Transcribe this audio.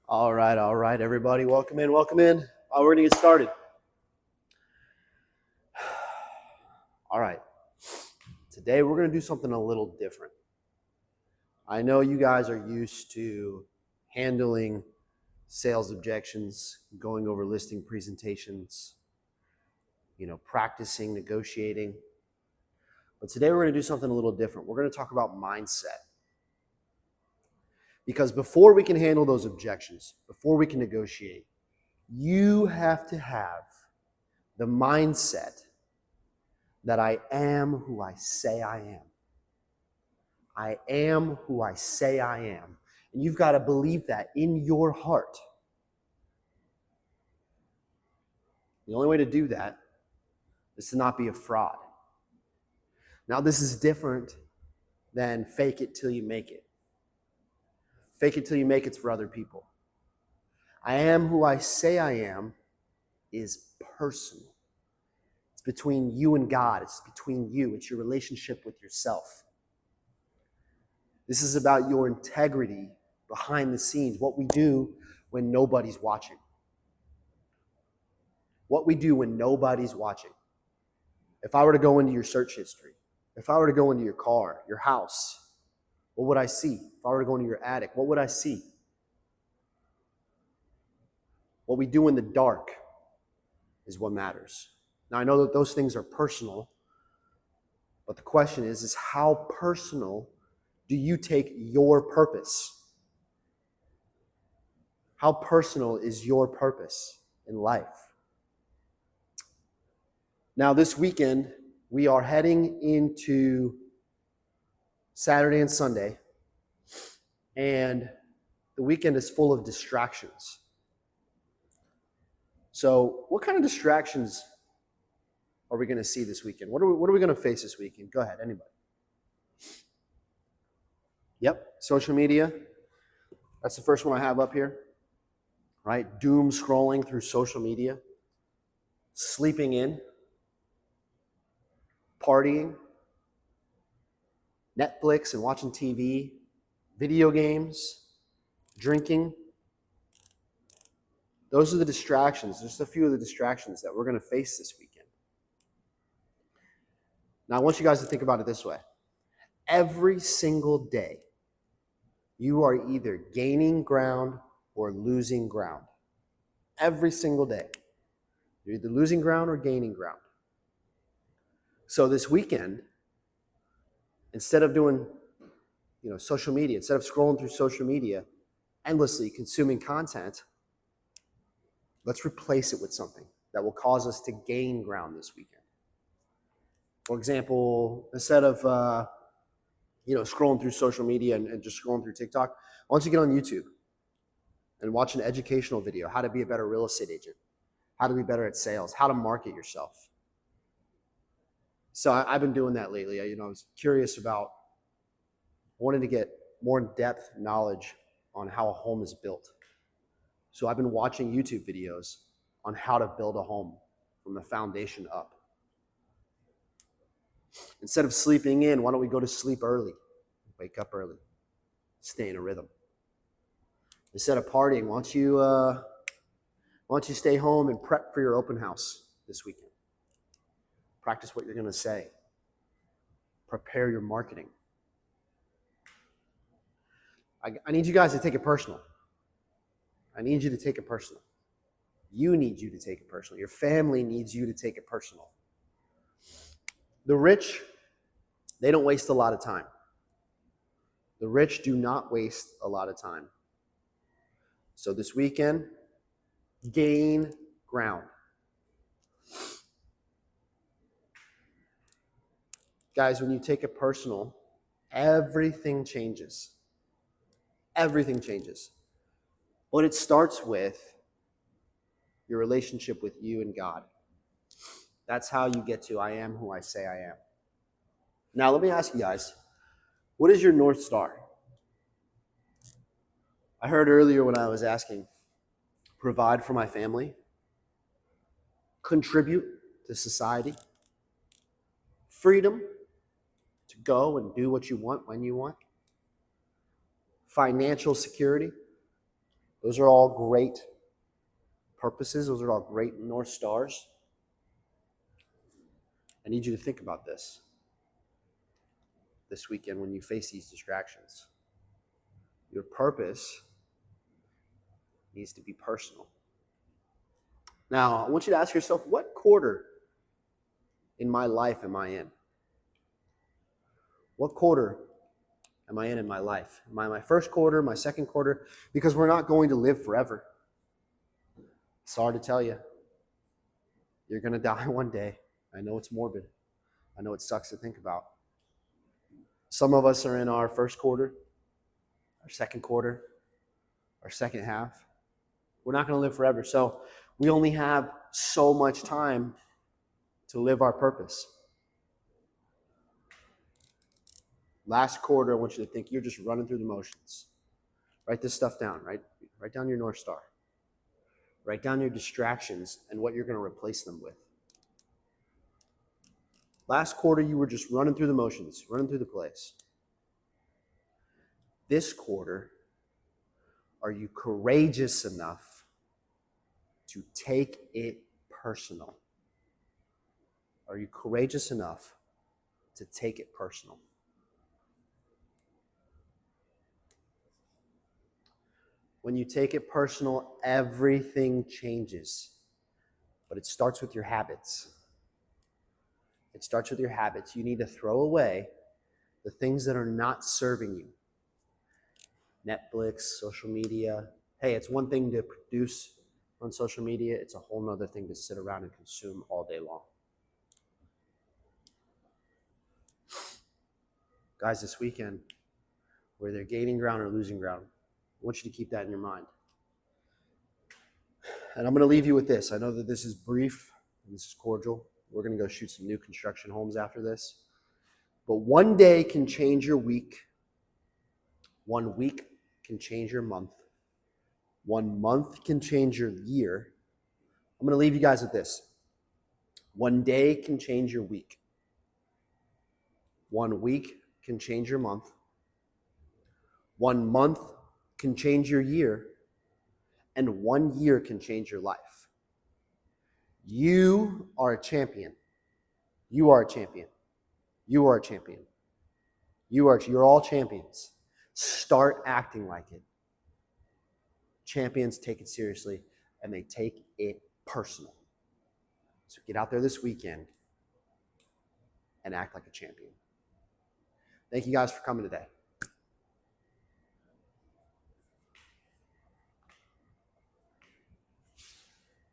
All right, everybody. Welcome in, welcome in. We're going to get started. All right. Today, we're going to do something a little different. I know you guys are used to handling sales objections, going over listing presentations, practicing, negotiating. But today, we're going to do something a little different. We're going to talk about mindset. Because before we can handle those objections, before we can negotiate, you have to have the mindset that I am who I say I am. I am who I say I am. And you've got to believe that in your heart. The only way to do that is to not be a fraud. Now, this is different than fake it till you make it. Fake it till you make it's for other people. I am who I say I am is personal. It's between you and God. It's between you. It's your relationship with yourself. This is about your integrity behind the scenes, what we do when nobody's watching. What we do when nobody's watching. If I were to go into your search history, if I were to go into your car, your house, what would I see? If I were to go into your attic, what would I see? What we do in the dark is what matters. Now, I know that those things are personal, but the question is how personal do you take your purpose? How personal is your purpose in life? Now, this weekend, we are heading into Saturday and Sunday, and the weekend is full of distractions. So, what kind of distractions are we going to see this weekend? What are we going to face this weekend? Go ahead, anybody. Yep, social media. That's the first one I have up here. Right? Doom scrolling through social media. Sleeping in. Partying. Netflix and watching TV. Video games. Drinking. Those are the distractions. Just a few of the distractions that we're going to face this weekend. Now, I want you guys to think about it this way. Every single day, you are either gaining ground or losing ground. Every single day. You're either losing ground or gaining ground. So this weekend, instead of doing, social media, instead of scrolling through social media, endlessly consuming content, let's replace it with something that will cause us to gain ground this weekend. For example, instead of scrolling through social media and just scrolling through TikTok, why don't you get on YouTube and watch an educational video, how to be a better real estate agent, how to be better at sales, how to market yourself. So I've been doing that lately. I was curious about wanting to get more in-depth knowledge on how a home is built. So I've been watching YouTube videos on how to build a home from the foundation up. Instead of sleeping in, why don't we go to sleep early? Wake up early. Stay in a rhythm. Instead of partying, why don't you stay home and prep for your open house this weekend? Practice what you're going to say. Prepare your marketing. I need you guys to take it personal. I need you to take it personal. You need you to take it personal. Your family needs you to take it personal. The rich, they don't waste a lot of time. The rich do not waste a lot of time. So this weekend, gain ground. Guys, when you take it personal, everything changes. Everything changes. But it starts with your relationship with you and God. That's how you get to I am who I say I am. Now, let me ask you guys, what is your North Star? I heard earlier when I was asking, provide for my family, contribute to society, freedom to go and do what you want when you want, financial security, Those are all great purposes. Those are all great North Stars. I need you to think about this weekend when you face these distractions. Your purpose needs to be personal. Now, I want you to ask yourself, what quarter in my life am I in? What quarter am I in my life? Am I in my first quarter, my second quarter? Because we're not going to live forever. Sorry to tell you. You're going to die one day. I know it's morbid. I know it sucks to think about. Some of us are in our first quarter, our second quarter, our second half. We're not going to live forever. So we only have so much time to live our purpose. Last quarter, I want you to think you're just running through the motions. Write this stuff down, right? Write down your North Star. Write down your distractions and what you're going to replace them with. Last quarter, you were just running through the motions, running through the plays. This quarter, are you courageous enough to take it personal? Are you courageous enough to take it personal? When you take it personal, everything changes. But it starts with your habits. It starts with your habits. You need to throw away the things that are not serving you. Netflix, social media. Hey, it's one thing to produce on social media. It's a whole nother thing to sit around and consume all day long. Guys, this weekend, whether they're gaining ground or losing ground, I want you to keep that in your mind. And I'm going to leave you with this. I know that this is brief and this is cordial. We're going to go shoot some new construction homes after this. But one day can change your week. 1 week can change your month. 1 month can change your year. I'm going to leave you guys with this. 1 day can change your week. 1 week can change your month. 1 month can change your year. And 1 year can change your life. You are a champion. You are a champion. You are a champion. You're all champions. Start acting like it. Champions take it seriously and they take it personal. So get out there this weekend and act like a champion. Thank you guys for coming today.